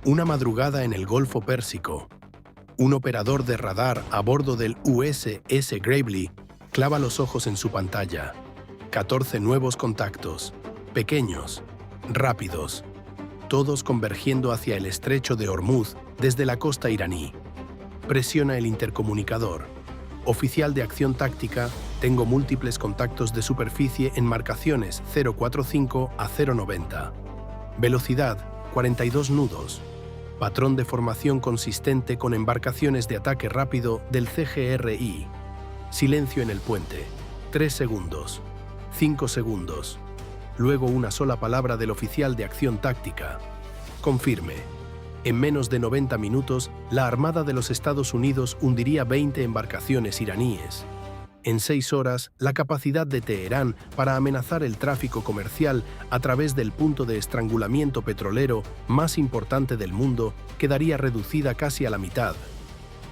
Una madrugada en el Golfo Pérsico. Un operador de radar a bordo del USS Gravely clava los ojos en su pantalla. 14 nuevos contactos, pequeños, rápidos, todos convergiendo hacia el estrecho de Hormuz desde la costa iraní. Presiona el intercomunicador. Oficial de acción táctica, tengo múltiples contactos de superficie en marcaciones 045 a 090. Velocidad, 42 nudos. Patrón de formación consistente con embarcaciones de ataque rápido del CGRI. Silencio en el puente. 3 segundos. 5 segundos. Luego una sola palabra del oficial de acción táctica. Confirme. En menos de 90 minutos, la Armada de los Estados Unidos hundiría 20 embarcaciones iraníes. En 6 horas, la capacidad de Teherán para amenazar el tráfico comercial a través del punto de estrangulamiento petrolero más importante del mundo quedaría reducida casi a la mitad.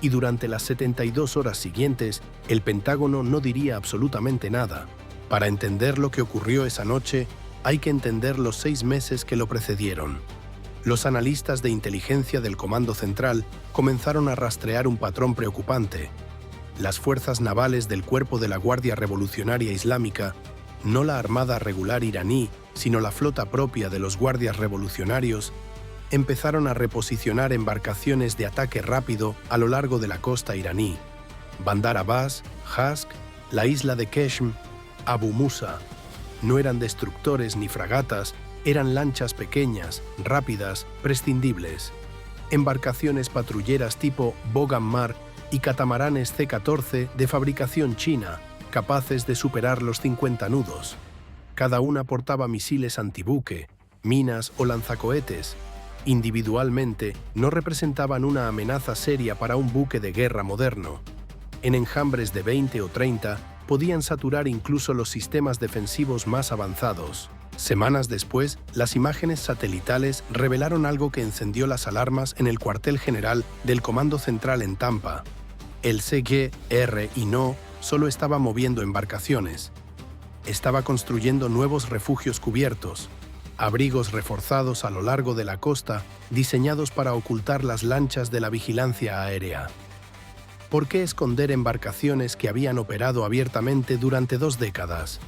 Y durante las 72 horas siguientes, el Pentágono no diría absolutamente nada. Para entender lo que ocurrió esa noche, hay que entender los 6 meses que lo precedieron. Los analistas de inteligencia del Comando Central comenzaron a rastrear un patrón preocupante. Las fuerzas navales del Cuerpo de la Guardia Revolucionaria Islámica, no la armada regular iraní, sino la flota propia de los guardias revolucionarios, empezaron a reposicionar embarcaciones de ataque rápido a lo largo de la costa iraní. Bandar Abbas, Hask, la isla de Keshm, Abu Musa. No eran destructores ni fragatas, eran lanchas pequeñas, rápidas, prescindibles. Embarcaciones patrulleras tipo Bogam Mar y catamaranes C-14 de fabricación china, capaces de superar los 50 nudos. Cada una portaba misiles antibuque, minas o lanzacohetes. Individualmente, no representaban una amenaza seria para un buque de guerra moderno. En enjambres de 20 o 30, podían saturar incluso los sistemas defensivos más avanzados. Semanas después, las imágenes satelitales revelaron algo que encendió las alarmas en el cuartel general del Comando Central en Tampa. El CGRI no solo estaba moviendo embarcaciones, estaba construyendo nuevos refugios cubiertos, abrigos reforzados a lo largo de la costa diseñados para ocultar las lanchas de la vigilancia aérea. ¿Por qué esconder embarcaciones que habían operado abiertamente durante 2 décadas?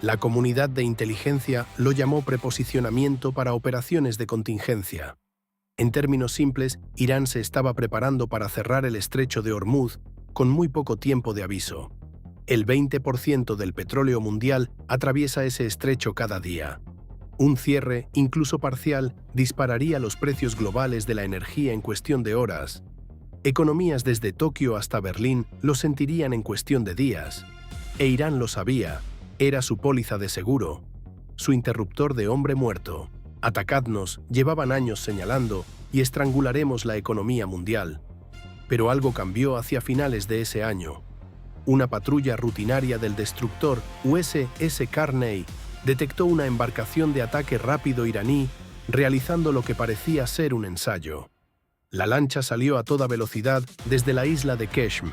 La comunidad de inteligencia lo llamó preposicionamiento para operaciones de contingencia. En términos simples, Irán se estaba preparando para cerrar el estrecho de Hormuz con muy poco tiempo de aviso. El 20% del petróleo mundial atraviesa ese estrecho cada día. Un cierre, incluso parcial, dispararía los precios globales de la energía en cuestión de horas. Economías desde Tokio hasta Berlín lo sentirían en cuestión de días. E Irán lo sabía, era su póliza de seguro, su interruptor de hombre muerto. Atacadnos, llevaban años señalando, y estrangularemos la economía mundial. Pero algo cambió hacia finales de ese año. Una patrulla rutinaria del destructor USS Carney detectó una embarcación de ataque rápido iraní realizando lo que parecía ser un ensayo. La lancha salió a toda velocidad desde la isla de Keshm.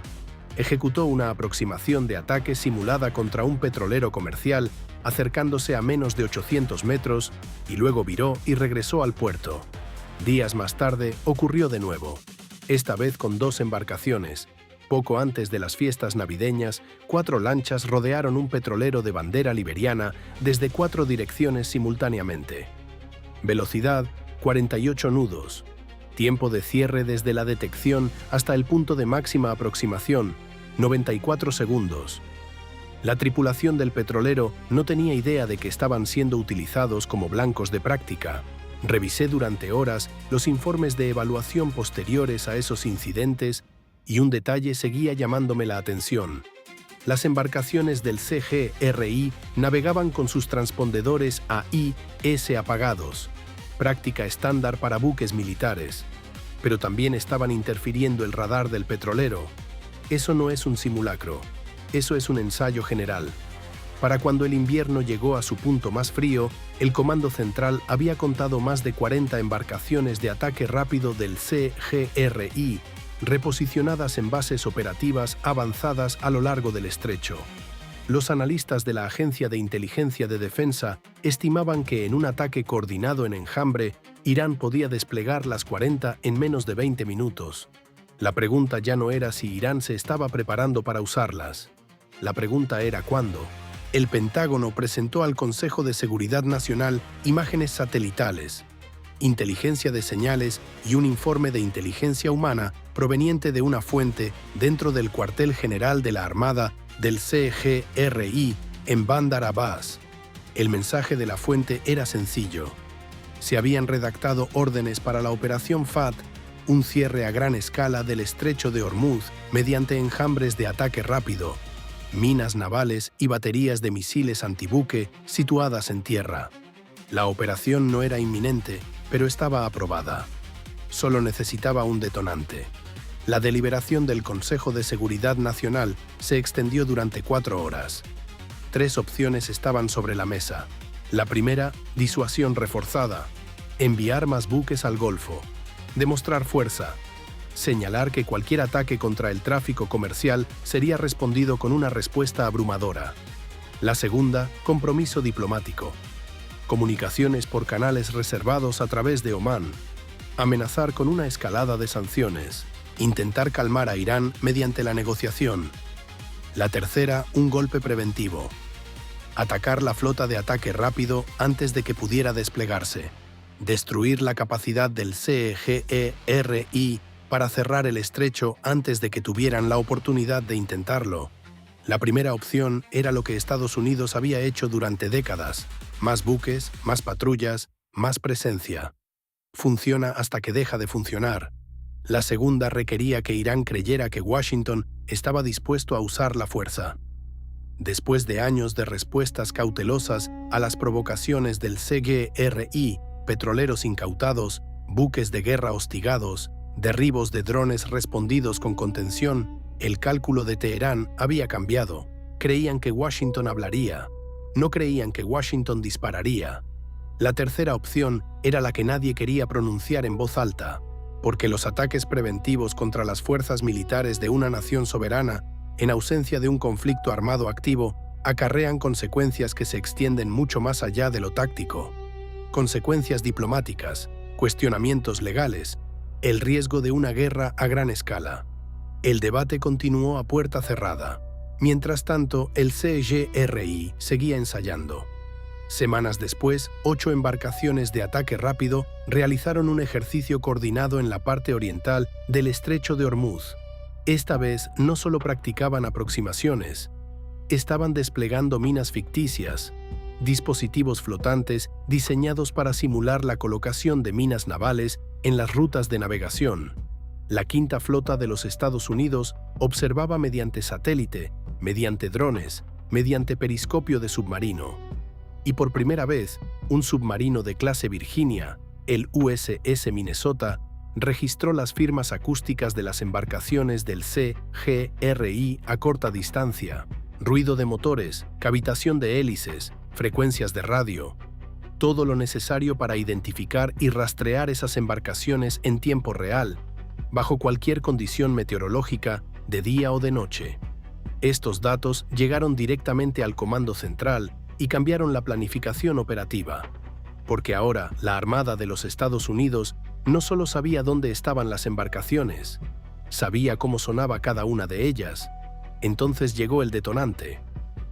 Ejecutó una aproximación de ataque simulada contra un petrolero comercial, acercándose a menos de 800 metros, y luego viró y regresó al puerto. Días más tarde ocurrió de nuevo, esta vez con 2 embarcaciones. Poco antes de las fiestas navideñas, 4 lanchas rodearon un petrolero de bandera liberiana desde 4 direcciones simultáneamente. Velocidad, 48 nudos. Tiempo de cierre desde la detección hasta el punto de máxima aproximación, 94 segundos. La tripulación del petrolero no tenía idea de que estaban siendo utilizados como blancos de práctica. Revisé durante horas los informes de evaluación posteriores a esos incidentes y un detalle seguía llamándome la atención. Las embarcaciones del CGRI navegaban con sus transpondedores AIS apagados, práctica estándar para buques militares, pero también estaban interfiriendo el radar del petrolero. Eso no es un simulacro, eso es un ensayo general. Para cuando el invierno llegó a su punto más frío, el Comando Central había contado más de 40 embarcaciones de ataque rápido del CGRI, reposicionadas en bases operativas avanzadas a lo largo del estrecho. Los analistas de la Agencia de Inteligencia de Defensa estimaban que en un ataque coordinado en enjambre, Irán podía desplegar las 40 en menos de 20 minutos. La pregunta ya no era si Irán se estaba preparando para usarlas. La pregunta era cuándo. El Pentágono presentó al Consejo de Seguridad Nacional imágenes satelitales, inteligencia de señales y un informe de inteligencia humana proveniente de una fuente dentro del cuartel general de la Armada del CGRI en Bandar Abbas. El mensaje de la fuente era sencillo. Se habían redactado órdenes para la Operación FAT, un cierre a gran escala del estrecho de Hormuz mediante enjambres de ataque rápido, minas navales y baterías de misiles antibuque situadas en tierra. La operación no era inminente, pero estaba aprobada. Solo necesitaba un detonante. La deliberación del Consejo de Seguridad Nacional se extendió durante 4 horas. 3 opciones estaban sobre la mesa. La primera, disuasión reforzada. Enviar más buques al Golfo. Demostrar fuerza. Señalar que cualquier ataque contra el tráfico comercial sería respondido con una respuesta abrumadora. La segunda, compromiso diplomático. Comunicaciones por canales reservados a través de Omán. Amenazar con una escalada de sanciones. Intentar calmar a Irán mediante la negociación. La tercera, un golpe preventivo. Atacar la flota de ataque rápido antes de que pudiera desplegarse. Destruir la capacidad del CGRI para cerrar el estrecho antes de que tuvieran la oportunidad de intentarlo. La primera opción era lo que Estados Unidos había hecho durante décadas: más buques, más patrullas, más presencia. Funciona hasta que deja de funcionar. La segunda requería que Irán creyera que Washington estaba dispuesto a usar la fuerza. Después de años de respuestas cautelosas a las provocaciones del CGRI, petroleros incautados, buques de guerra hostigados, derribos de drones respondidos con contención, el cálculo de Teherán había cambiado. Creían que Washington hablaría. No creían que Washington dispararía. La tercera opción era la que nadie quería pronunciar en voz alta, porque los ataques preventivos contra las fuerzas militares de una nación soberana, en ausencia de un conflicto armado activo, acarrean consecuencias que se extienden mucho más allá de lo táctico. Consecuencias diplomáticas, cuestionamientos legales, el riesgo de una guerra a gran escala. El debate continuó a puerta cerrada. Mientras tanto, el CGRI seguía ensayando. Semanas después, 8 embarcaciones de ataque rápido realizaron un ejercicio coordinado en la parte oriental del estrecho de Hormuz. Esta vez no solo practicaban aproximaciones, estaban desplegando minas ficticias, dispositivos flotantes diseñados para simular la colocación de minas navales en las rutas de navegación. La quinta flota de los Estados Unidos observaba mediante satélite, mediante drones, mediante periscopio de submarino. Y por primera vez, un submarino de clase Virginia, el USS Minnesota, registró las firmas acústicas de las embarcaciones del CGRI a corta distancia, ruido de motores, cavitación de hélices, frecuencias de radio, todo lo necesario para identificar y rastrear esas embarcaciones en tiempo real, bajo cualquier condición meteorológica, de día o de noche. Estos datos llegaron directamente al Comando Central y cambiaron la planificación operativa, porque ahora la Armada de los Estados Unidos no solo sabía dónde estaban las embarcaciones, sabía cómo sonaba cada una de ellas. Entonces llegó el detonante.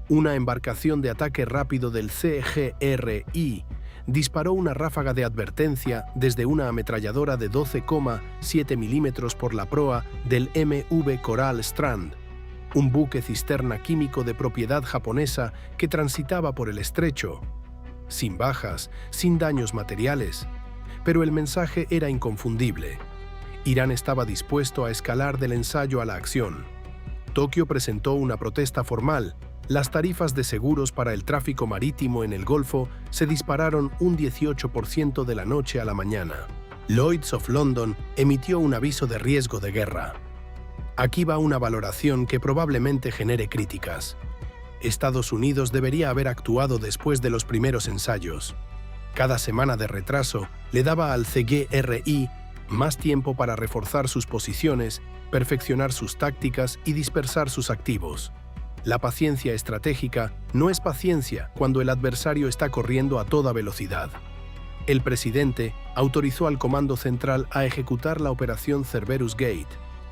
Una embarcación de ataque rápido del CGRI disparó una ráfaga de advertencia desde una ametralladora de 12,7 milímetros por la proa del MV Coral Strand, un buque cisterna químico de propiedad japonesa que transitaba por el estrecho, sin bajas, sin daños materiales. Pero el mensaje era inconfundible. Irán estaba dispuesto a escalar del ensayo a la acción. Tokio presentó una protesta formal. Las tarifas de seguros para el tráfico marítimo en el Golfo se dispararon un 18% de la noche a la mañana. Lloyd's of London emitió un aviso de riesgo de guerra. Aquí va una valoración que probablemente genere críticas. Estados Unidos debería haber actuado después de los primeros ensayos. Cada semana de retraso le daba al CGRI más tiempo para reforzar sus posiciones, perfeccionar sus tácticas y dispersar sus activos. La paciencia estratégica no es paciencia cuando el adversario está corriendo a toda velocidad. El presidente autorizó al Comando Central a ejecutar la operación Cerberus Gate,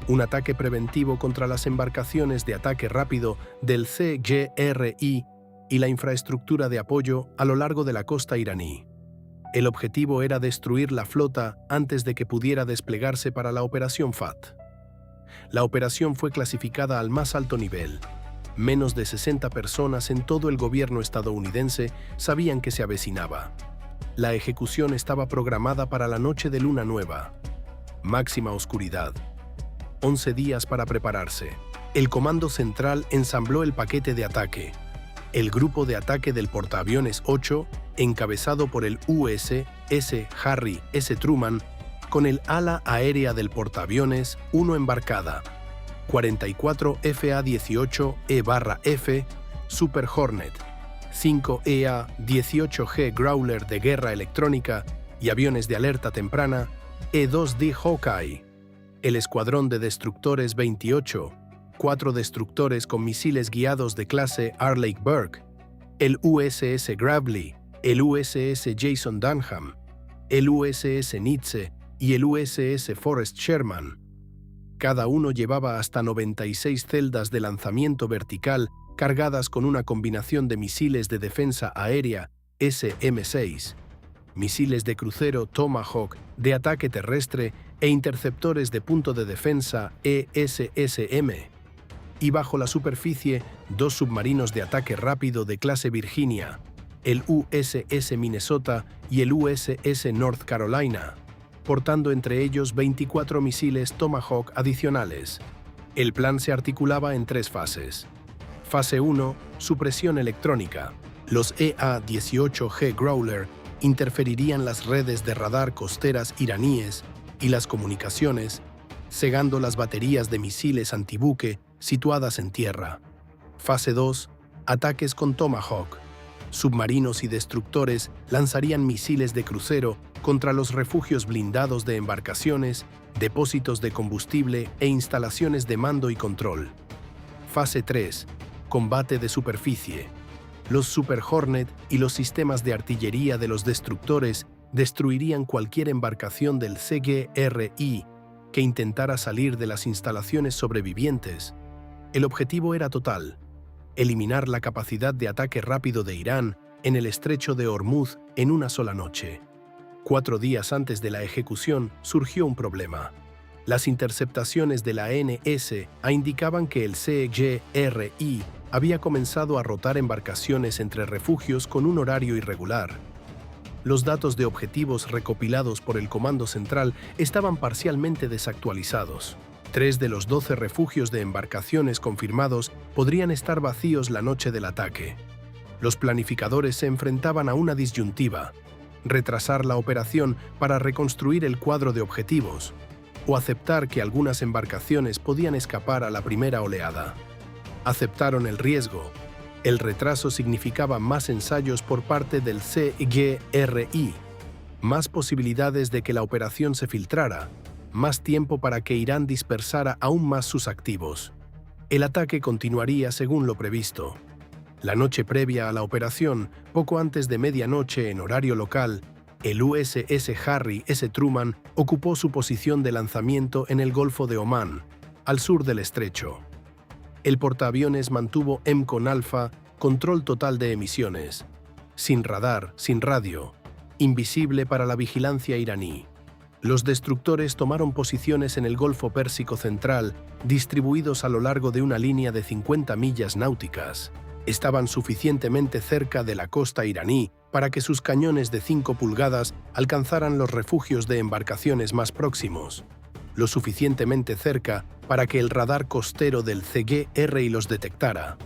un ataque preventivo contra las embarcaciones de ataque rápido del CGRI y la infraestructura de apoyo a lo largo de la costa iraní. El objetivo era destruir la flota antes de que pudiera desplegarse para la operación FAT. La operación fue clasificada al más alto nivel. Menos de 60 personas en todo el gobierno estadounidense sabían que se avecinaba. La ejecución estaba programada para la noche de luna nueva. Máxima oscuridad. 11 días para prepararse. El Comando Central ensambló el paquete de ataque. El grupo de ataque del portaaviones 8, encabezado por el USS Harry S. Truman, con el ala aérea del portaaviones 1 embarcada. 44 FA-18E/F Super Hornet, 5 EA-18G Growler de guerra electrónica y aviones de alerta temprana E-2D Hawkeye, el escuadrón de destructores 28, 4 destructores con misiles guiados de clase Arleigh Burke, el USS Gravely, el USS Jason Dunham, el USS Nietzsche y el USS Forrest Sherman. Cada uno llevaba hasta 96 celdas de lanzamiento vertical cargadas con una combinación de misiles de defensa aérea SM-6, misiles de crucero Tomahawk de ataque terrestre e interceptores de punto de defensa ESSM. Y bajo la superficie, 2 submarinos de ataque rápido de clase Virginia, el USS Minnesota y el USS North Carolina, portando entre ellos 24 misiles Tomahawk adicionales. El plan se articulaba en 3 fases. Fase 1, supresión electrónica. Los EA-18G Growler interferirían las redes de radar costeras iraníes y las comunicaciones, cegando las baterías de misiles antibuque situadas en tierra. Fase 2, ataques con Tomahawk. Submarinos y destructores lanzarían misiles de crucero contra los refugios blindados de embarcaciones, depósitos de combustible e instalaciones de mando y control. Fase 3. Combate de superficie. Los Super Hornet y los sistemas de artillería de los destructores destruirían cualquier embarcación del CGRI que intentara salir de las instalaciones sobrevivientes. El objetivo era total: eliminar la capacidad de ataque rápido de Irán en el estrecho de Hormuz en una sola noche. 4 días antes de la ejecución surgió un problema. Las interceptaciones de la NSA indicaban que el CGRI había comenzado a rotar embarcaciones entre refugios con un horario irregular. Los datos de objetivos recopilados por el Comando Central estaban parcialmente desactualizados. 3 de los 12 refugios de embarcaciones confirmados podrían estar vacíos la noche del ataque. Los planificadores se enfrentaban a una disyuntiva: retrasar la operación para reconstruir el cuadro de objetivos, o aceptar que algunas embarcaciones podían escapar a la primera oleada. Aceptaron el riesgo. El retraso significaba más ensayos por parte del CGRI, más posibilidades de que la operación se filtrara, más tiempo para que Irán dispersara aún más sus activos. El ataque continuaría según lo previsto. La noche previa a la operación, poco antes de medianoche en horario local, el USS Harry S. Truman ocupó su posición de lanzamiento en el Golfo de Omán, al sur del estrecho. El portaaviones mantuvo MCON Alpha, control total de emisiones, sin radar, sin radio, invisible para la vigilancia iraní. Los destructores tomaron posiciones en el Golfo Pérsico Central, distribuidos a lo largo de una línea de 50 millas náuticas. Estaban suficientemente cerca de la costa iraní para que sus cañones de 5 pulgadas alcanzaran los refugios de embarcaciones más próximos, lo suficientemente cerca para que el radar costero del CGRI los detectara.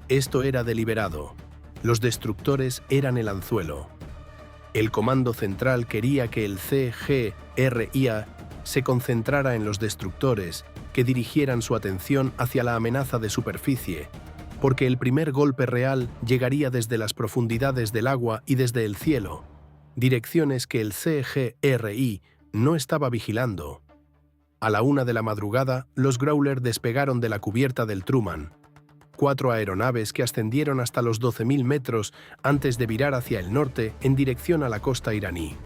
Esto era deliberado. Los destructores eran el anzuelo. El Comando Central quería que el CGRI se concentrara en los destructores, que dirigieran su atención hacia la amenaza de superficie, porque el primer golpe real llegaría desde las profundidades del agua y desde el cielo, direcciones que el CGRI no estaba vigilando. A la 1 de la madrugada, los Growler despegaron de la cubierta del Truman. 4 aeronaves que ascendieron hasta los 12.000 metros antes de virar hacia el norte en dirección a la costa iraní.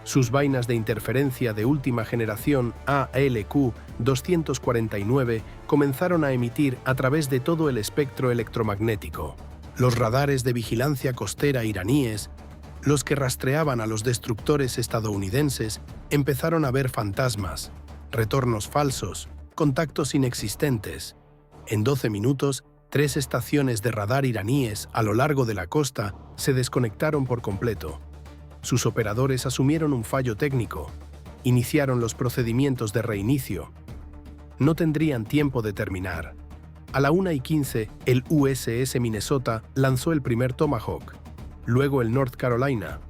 Sus vainas de interferencia de última generación ALQ-249 comenzaron a emitir a través de todo el espectro electromagnético. Los radares de vigilancia costera iraníes, los que rastreaban a los destructores estadounidenses, empezaron a ver fantasmas, retornos falsos, contactos inexistentes. En 12 minutos, 3 estaciones de radar iraníes a lo largo de la costa se desconectaron por completo. Sus operadores asumieron un fallo técnico, iniciaron los procedimientos de reinicio. No tendrían tiempo de terminar. A la 1:15, el USS Minnesota lanzó el primer Tomahawk, luego el North Carolina,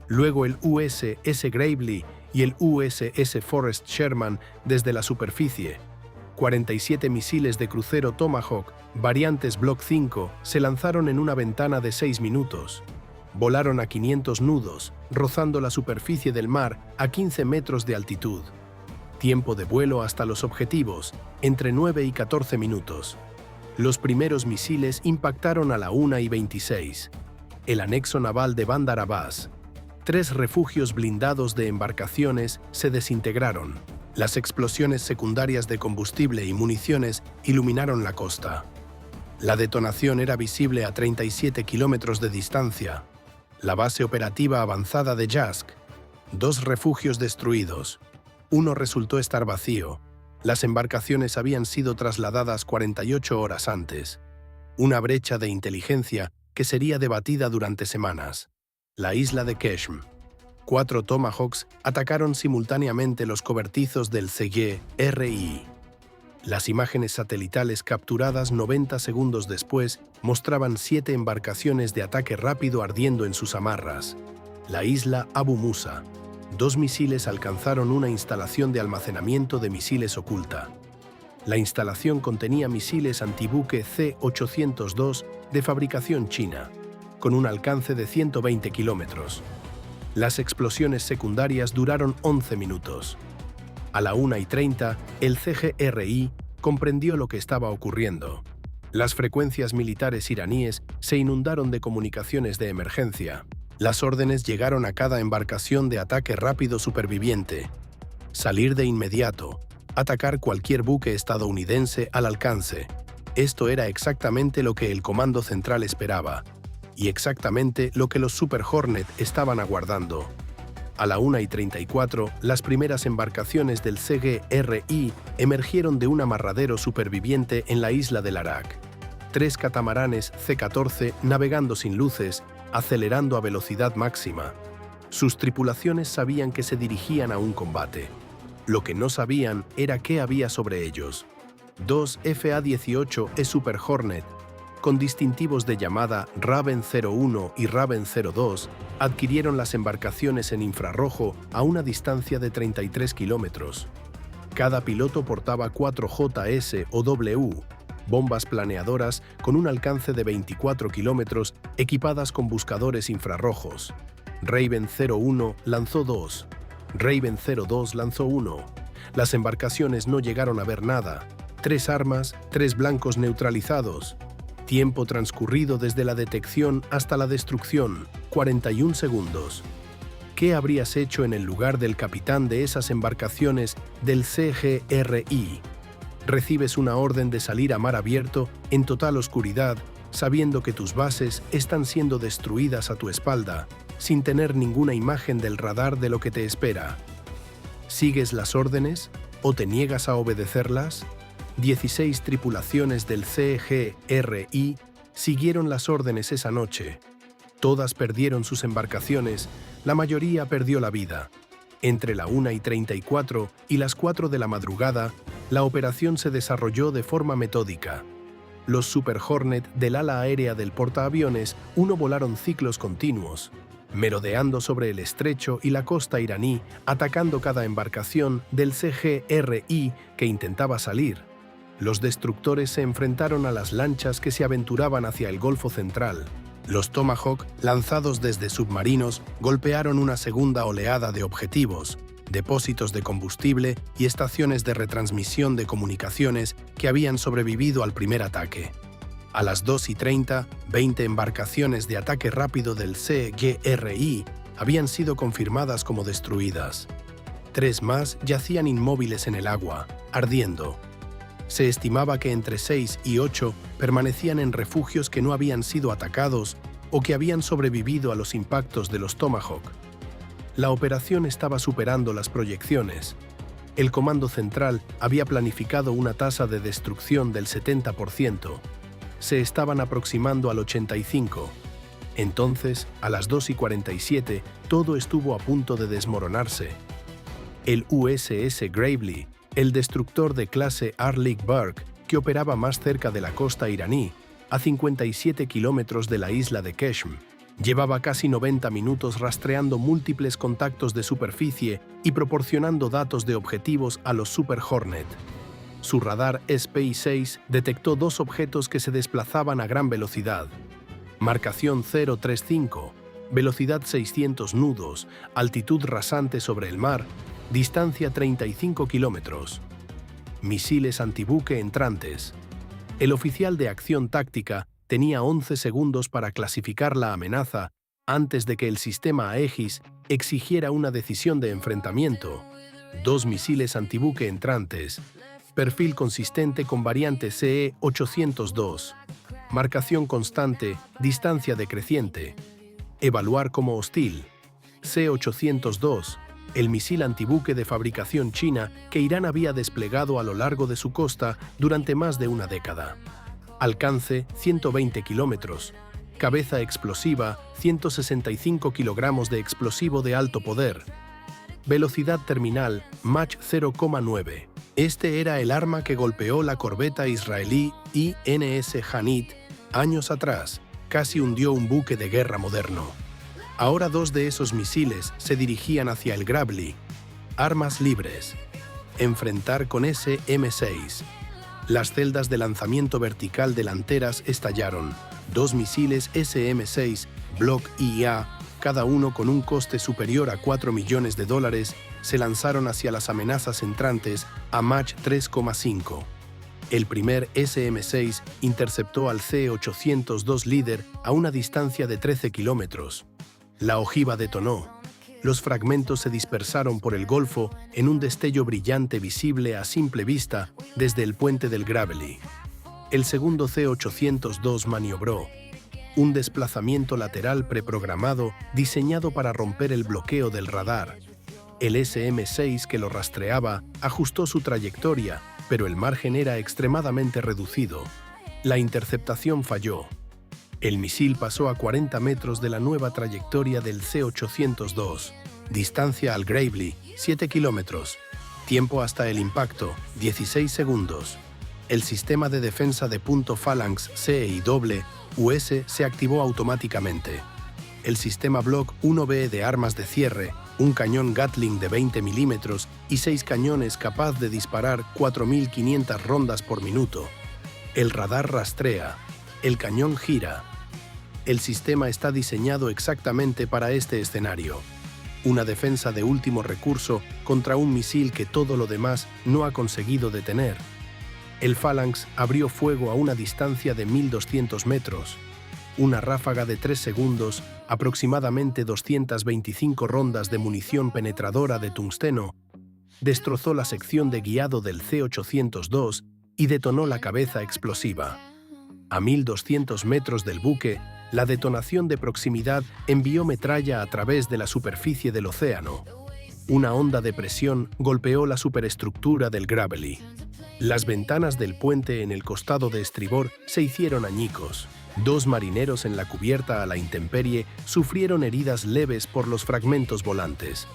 luego el USS Gravely y el USS Forrest Sherman desde la superficie. 47 misiles de crucero Tomahawk, variantes Block 5, se lanzaron en una ventana de 6 minutos. Volaron a 500 nudos, rozando la superficie del mar a 15 metros de altitud. Tiempo de vuelo hasta los objetivos, entre 9 y 14 minutos. Los primeros misiles impactaron a la 1:26. El anexo naval de Bandar Abbas. 3 refugios blindados de embarcaciones se desintegraron. Las explosiones secundarias de combustible y municiones iluminaron la costa. La detonación era visible a 37 kilómetros de distancia. La base operativa avanzada de Yask. 2 refugios destruidos. Uno resultó estar vacío. Las embarcaciones habían sido trasladadas 48 horas antes. Una brecha de inteligencia que sería debatida durante semanas. La isla de Keshm. 4 Tomahawks atacaron simultáneamente los cobertizos del CGRI. Las imágenes satelitales capturadas 90 segundos después mostraban 7 embarcaciones de ataque rápido ardiendo en sus amarras. La isla Abu Musa. 2 misiles alcanzaron una instalación de almacenamiento de misiles oculta. La instalación contenía misiles antibuque C-802 de fabricación china, con un alcance de 120 kilómetros. Las explosiones secundarias duraron 11 minutos. A la 1:30, el CGRI comprendió lo que estaba ocurriendo. Las frecuencias militares iraníes se inundaron de comunicaciones de emergencia. Las órdenes llegaron a cada embarcación de ataque rápido superviviente. Salir de inmediato, atacar cualquier buque estadounidense al alcance. Esto era exactamente lo que el Comando Central esperaba, y exactamente lo que los Super Hornet estaban aguardando. A la 1:34, las primeras embarcaciones del CGRI emergieron de un amarradero superviviente en la isla del Arak. 3 catamaranes C-14 navegando sin luces, acelerando a velocidad máxima. Sus tripulaciones sabían que se dirigían a un combate. Lo que no sabían era qué había sobre ellos. 2 FA-18E Super Hornet, con distintivos de llamada Raven 01 y Raven 02, adquirieron las embarcaciones en infrarrojo a una distancia de 33 kilómetros. Cada piloto portaba 4 JS o W, bombas planeadoras con un alcance de 24 kilómetros equipadas con buscadores infrarrojos. Raven 01 lanzó 2. Raven 02 lanzó 1. Las embarcaciones no llegaron a ver nada. 3 armas, 3 blancos neutralizados. Tiempo transcurrido desde la detección hasta la destrucción, 41 segundos. ¿Qué habrías hecho en el lugar del capitán de esas embarcaciones del CGRI? Recibes una orden de salir a mar abierto, en total oscuridad, sabiendo que tus bases están siendo destruidas a tu espalda, sin tener ninguna imagen del radar de lo que te espera. ¿Sigues las órdenes o te niegas a obedecerlas? 16 tripulaciones del CGRI siguieron las órdenes esa noche. Todas perdieron sus embarcaciones, la mayoría perdió la vida. Entre la 1:34 y las 4 de la madrugada, la operación se desarrolló de forma metódica. Los Super Hornet del ala aérea del portaaviones 1 volaron ciclos continuos, merodeando sobre el estrecho y la costa iraní, atacando cada embarcación del CGRI que intentaba salir. Los destructores se enfrentaron a las lanchas que se aventuraban hacia el Golfo Central. Los Tomahawk, lanzados desde submarinos, golpearon una segunda oleada de objetivos, depósitos de combustible y estaciones de retransmisión de comunicaciones que habían sobrevivido al primer ataque. A las 2:30, 20 embarcaciones de ataque rápido del CGRI habían sido confirmadas como destruidas. 3 más yacían inmóviles en el agua, ardiendo. Se estimaba que entre 6 y 8 permanecían en refugios que no habían sido atacados o que habían sobrevivido a los impactos de los Tomahawk. La operación estaba superando las proyecciones. El Comando Central había planificado una tasa de destrucción del 70%. Se estaban aproximando al 85%. Entonces, a las 2:47, todo estuvo a punto de desmoronarse. El USS Gravely, el destructor de clase Arleigh Burke, que operaba más cerca de la costa iraní, a 57 kilómetros de la isla de Qeshm, llevaba casi 90 minutos rastreando múltiples contactos de superficie y proporcionando datos de objetivos a los Super Hornet. Su radar SPY-6 detectó 2 objetos que se desplazaban a gran velocidad. Marcación 035, velocidad 600 nudos, altitud rasante sobre el mar, distancia 35 kilómetros. Misiles antibuque entrantes. El oficial de acción táctica tenía 11 segundos para clasificar la amenaza antes de que el sistema Aegis exigiera una decisión de enfrentamiento. 2 misiles antibuque entrantes. Perfil consistente con variante CE-802. Marcación constante, distancia decreciente. Evaluar como hostil. C-802, el misil antibuque de fabricación china que Irán había desplegado a lo largo de su costa durante más de una década. Alcance 120 kilómetros. Cabeza explosiva 165 kilogramos de explosivo de alto poder. Velocidad terminal Mach 0,9. Este era el arma que golpeó la corbeta israelí INS Hanit años atrás. Casi hundió un buque de guerra moderno. Ahora 2 de esos misiles se dirigían hacia el Gravely. Armas libres. Enfrentar con SM-6. Las celdas de lanzamiento vertical delanteras estallaron. 2 misiles SM-6 Block IA, cada uno con un coste superior a $4 millones, se lanzaron hacia las amenazas entrantes a Mach 3,5. El primer SM-6 interceptó al C-802 líder a una distancia de 13 kilómetros. La ojiva detonó. Los fragmentos se dispersaron por el Golfo en un destello brillante visible a simple vista desde el puente del Gravely. El segundo C-802 maniobró. Un desplazamiento lateral preprogramado diseñado para romper el bloqueo del radar. El SM-6 que lo rastreaba ajustó su trayectoria, pero el margen era extremadamente reducido. La interceptación falló. El misil pasó a 40 metros de la nueva trayectoria del C-802. Distancia al Gravely, 7 kilómetros. Tiempo hasta el impacto, 16 segundos. El sistema de defensa de punto Phalanx CIW-US se activó automáticamente. El sistema Block 1B de armas de cierre, un cañón Gatling de 20 milímetros y 6 cañones capaz de disparar 4.500 rondas por minuto. El radar rastrea. El cañón gira. El sistema está diseñado exactamente para este escenario. Una defensa de último recurso contra un misil que todo lo demás no ha conseguido detener. El Phalanx abrió fuego a una distancia de 1.200 metros. Una ráfaga de 3 segundos, aproximadamente 225 rondas de munición penetradora de tungsteno, destrozó la sección de guiado del C-802 y detonó la cabeza explosiva. A 1.200 metros del buque, la detonación de proximidad envió metralla a través de la superficie del océano. Una onda de presión golpeó la superestructura del Gravely. Las ventanas del puente en el costado de estribor se hicieron añicos. 2 marineros en la cubierta a la intemperie sufrieron heridas leves por los fragmentos volantes.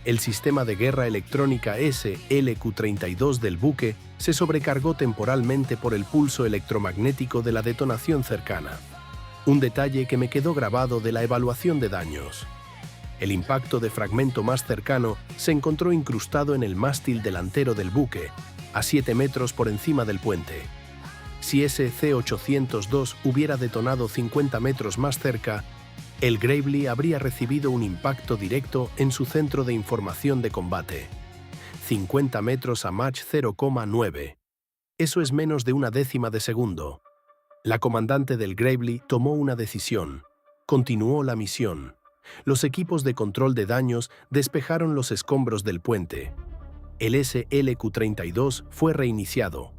El sistema de guerra electrónica SLQ-32 del buque se sobrecargó temporalmente por el pulso electromagnético de la detonación cercana. Un detalle que me quedó grabado de la evaluación de daños. El impacto de fragmento más cercano se encontró incrustado en el mástil delantero del buque, a 7 metros por encima del puente. Si ese C-802 hubiera detonado 50 metros más cerca, el Gravely habría recibido un impacto directo en su centro de información de combate. 50 metros a Mach 0,9. Eso es menos de una décima de segundo. La comandante del Gravely tomó una decisión. Continuó la misión. Los equipos de control de daños despejaron los escombros del puente. El SLQ-32 fue reiniciado.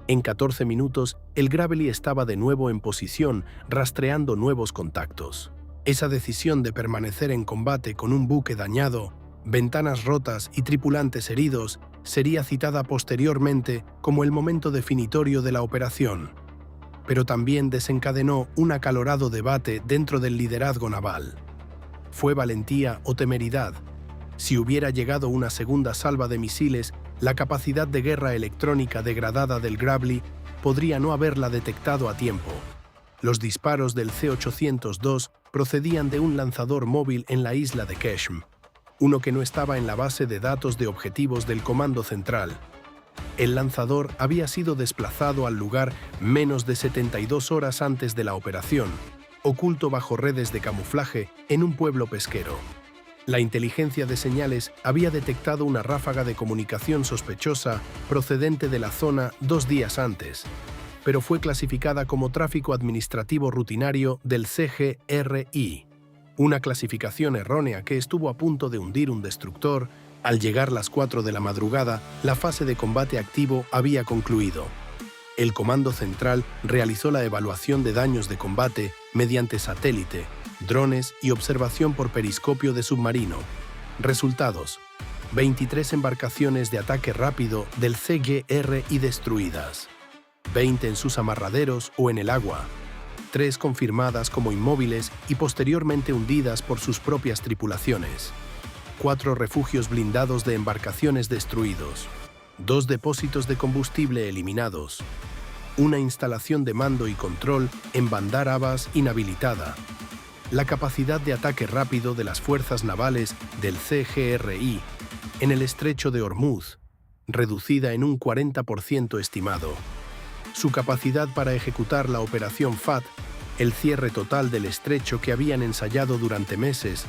En 14 minutos, el Gravely estaba de nuevo en posición, rastreando nuevos contactos. Esa decisión de permanecer en combate con un buque dañado, ventanas rotas y tripulantes heridos sería citada posteriormente como el momento definitorio de la operación, pero también desencadenó un acalorado debate dentro del liderazgo naval. ¿Fue valentía o temeridad? Si hubiera llegado una segunda salva de misiles, la capacidad de guerra electrónica degradada del Gravely podría no haberla detectado a tiempo. Los disparos del C-802 procedían de un lanzador móvil en la isla de Keshm, uno que no estaba en la base de datos de objetivos del Comando Central. El lanzador había sido desplazado al lugar menos de 72 horas antes de la operación, oculto bajo redes de camuflaje en un pueblo pesquero. La inteligencia de señales había detectado una ráfaga de comunicación sospechosa procedente de la zona 2 días antes, pero fue clasificada como tráfico administrativo rutinario del CGRI, una clasificación errónea que estuvo a punto de hundir un destructor. Al llegar las 4 de la madrugada, la fase de combate activo había concluido. El Comando Central realizó la evaluación de daños de combate mediante satélite, drones y observación por periscopio de submarino. Resultados: 23 embarcaciones de ataque rápido del CGRI destruidas, 20 en sus amarraderos o en el agua, 3 confirmadas como inmóviles y posteriormente hundidas por sus propias tripulaciones, 4 refugios blindados de embarcaciones destruidos, 2 depósitos de combustible eliminados, una instalación de mando y control en Bandar Abbas inhabilitada. La capacidad de ataque rápido de las fuerzas navales del CGRI en el estrecho de Hormuz, reducida en un 40% estimado. Su capacidad para ejecutar la operación FAT, el cierre total del estrecho que habían ensayado durante meses,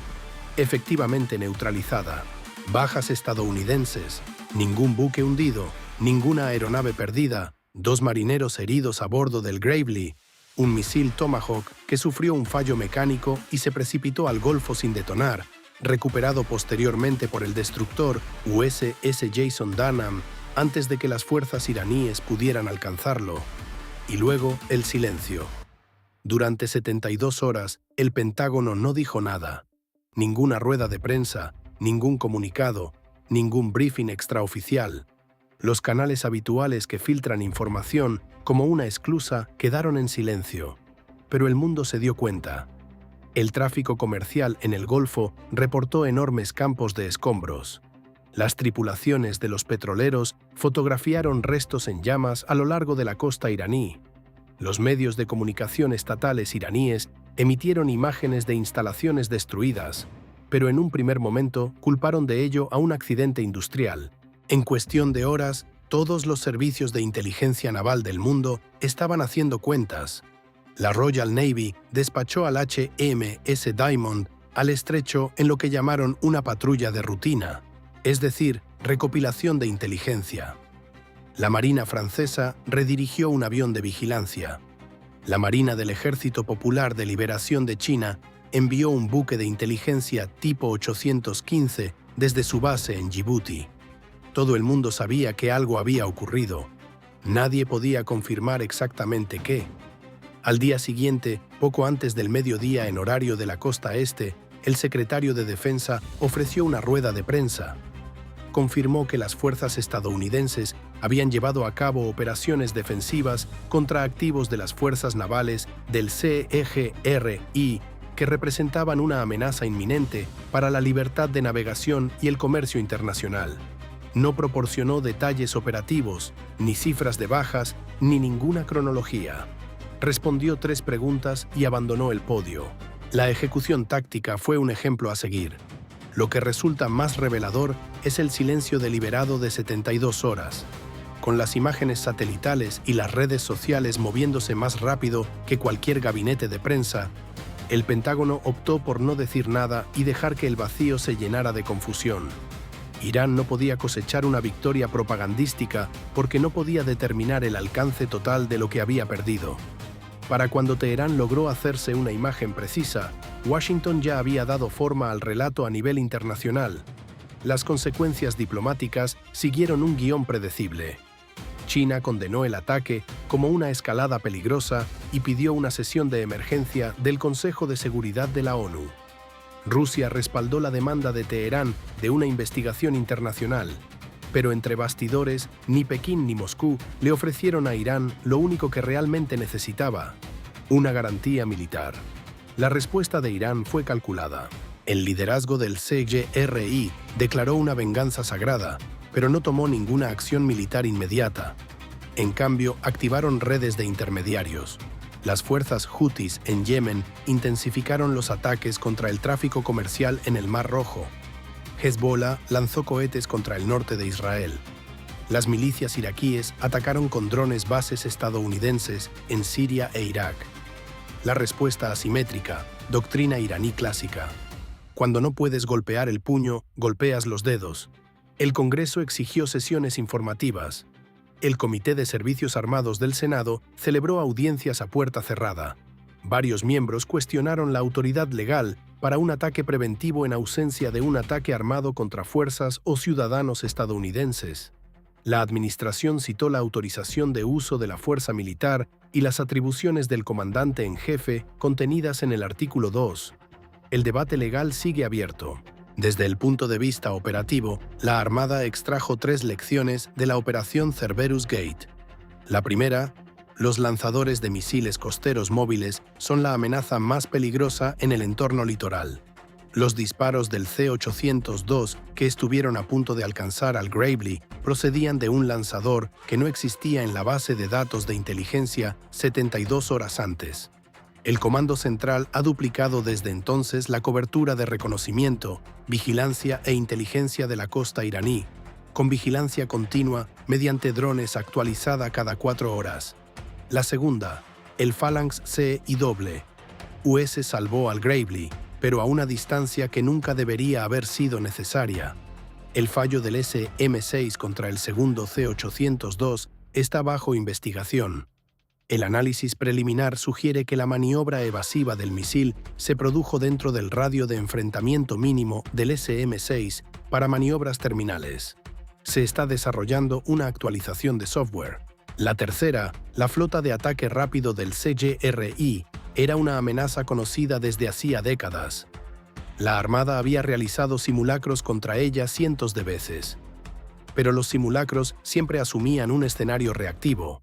efectivamente neutralizada. Bajas estadounidenses, ningún buque hundido, ninguna aeronave perdida, 2 marineros heridos a bordo del Gravely, un misil Tomahawk que sufrió un fallo mecánico y se precipitó al Golfo sin detonar, recuperado posteriormente por el destructor USS Jason Dunham antes de que las fuerzas iraníes pudieran alcanzarlo. Y luego el silencio. Durante 72 horas, el Pentágono no dijo nada. Ninguna rueda de prensa, ningún comunicado, ningún briefing extraoficial. Los canales habituales que filtran información como una esclusa quedaron en silencio. Pero el mundo se dio cuenta. El tráfico comercial en el Golfo reportó enormes campos de escombros. Las tripulaciones de los petroleros fotografiaron restos en llamas a lo largo de la costa iraní. Los medios de comunicación estatales iraníes emitieron imágenes de instalaciones destruidas, pero en un primer momento culparon de ello a un accidente industrial. En cuestión de horas, todos los servicios de inteligencia naval del mundo estaban haciendo cuentas. La Royal Navy despachó al HMS Diamond al estrecho en lo que llamaron una patrulla de rutina, es decir, recopilación de inteligencia. La Marina francesa redirigió un avión de vigilancia. La Marina del Ejército Popular de Liberación de China envió un buque de inteligencia tipo 815 desde su base en Djibouti. Todo el mundo sabía que algo había ocurrido. Nadie podía confirmar exactamente qué. Al día siguiente, poco antes del mediodía en horario de la costa este, el secretario de Defensa ofreció una rueda de prensa. Confirmó que las fuerzas estadounidenses habían llevado a cabo operaciones defensivas contra activos de las fuerzas navales del CGRI que representaban una amenaza inminente para la libertad de navegación y el comercio internacional. No proporcionó detalles operativos, ni cifras de bajas, ni ninguna cronología. Respondió 3 preguntas y abandonó el podio. La ejecución táctica fue un ejemplo a seguir. Lo que resulta más revelador es el silencio deliberado de 72 horas. Con las imágenes satelitales y las redes sociales moviéndose más rápido que cualquier gabinete de prensa, el Pentágono optó por no decir nada y dejar que el vacío se llenara de confusión. Irán no podía cosechar una victoria propagandística porque no podía determinar el alcance total de lo que había perdido. Para cuando Teherán logró hacerse una imagen precisa, Washington ya había dado forma al relato a nivel internacional. Las consecuencias diplomáticas siguieron un guión predecible. China condenó el ataque como una escalada peligrosa y pidió una sesión de emergencia del Consejo de Seguridad de la ONU. Rusia respaldó la demanda de Teherán de una investigación internacional, pero entre bastidores, ni Pekín ni Moscú le ofrecieron a Irán lo único que realmente necesitaba: una garantía militar. La respuesta de Irán fue calculada. El liderazgo del CYRI declaró una venganza sagrada, pero no tomó ninguna acción militar inmediata. En cambio, activaron redes de intermediarios. Las fuerzas hutis en Yemen intensificaron los ataques contra el tráfico comercial en el Mar Rojo. Hezbollah lanzó cohetes contra el norte de Israel. Las milicias iraquíes atacaron con drones bases estadounidenses en Siria e Irak. La respuesta asimétrica, doctrina iraní clásica. Cuando no puedes golpear el puño, golpeas los dedos. El Congreso exigió sesiones informativas. El Comité de Servicios Armados del Senado celebró audiencias a puerta cerrada. Varios miembros cuestionaron la autoridad legal para un ataque preventivo en ausencia de un ataque armado contra fuerzas o ciudadanos estadounidenses. La administración citó la autorización de uso de la fuerza militar y las atribuciones del comandante en jefe contenidas en el artículo 2. El debate legal sigue abierto. Desde el punto de vista operativo, la Armada extrajo 3 lecciones de la operación Cerberus Gate. La primera: los lanzadores de misiles costeros móviles son la amenaza más peligrosa en el entorno litoral. Los disparos del C-802 que estuvieron a punto de alcanzar al Gravely procedían de un lanzador que no existía en la base de datos de inteligencia 72 horas antes. El Comando Central ha duplicado desde entonces la cobertura de reconocimiento, vigilancia e inteligencia de la costa iraní, con vigilancia continua mediante drones actualizada cada 4 horas. La segunda, el Phalanx C y doble. US salvó al Gravely, pero a una distancia que nunca debería haber sido necesaria. El fallo del SM-6 contra el segundo C-802 está bajo investigación. El análisis preliminar sugiere que la maniobra evasiva del misil se produjo dentro del radio de enfrentamiento mínimo del SM-6 para maniobras terminales. Se está desarrollando una actualización de software. La tercera, la flota de ataque rápido del CYRI, era una amenaza conocida desde hacía décadas. La Armada había realizado simulacros contra ella cientos de veces. Pero los simulacros siempre asumían un escenario reactivo.